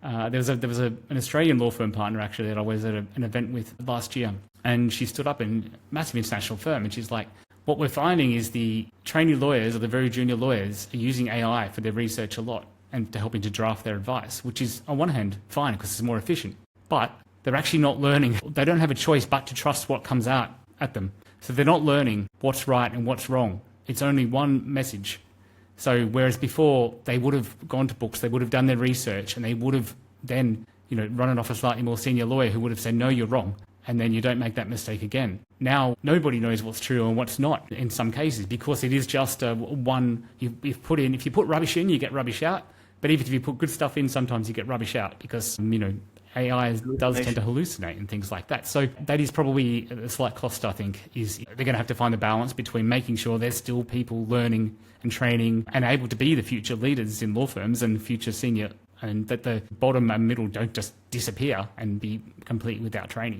An Australian law firm partner actually that I was at an event with last year, and she stood up in a massive international firm, and she's like, what we're finding is the trainee lawyers or the very junior lawyers are using AI for their research a lot and to helping to draft their advice, which is on one hand fine because it's more efficient, but they're actually not learning. They don't have a choice but to trust what comes out at them. So they're not learning what's right and what's wrong. It's only one message. So whereas before they would have gone to books, they would have done their research, and they would have then, run it off a slightly more senior lawyer who would have said, no, you're wrong. And then you don't make that mistake again. Now, nobody knows what's true and what's not in some cases, because it is just if you put rubbish in, you get rubbish out. But even if you put good stuff in, sometimes you get rubbish out because, AI does tend to hallucinate and things like that. So that is probably a slight cost, I think, is they're going to have to find the balance between making sure there's still people learning and training and able to be the future leaders in law firms and future senior, and that the bottom and middle don't just disappear and be complete without training.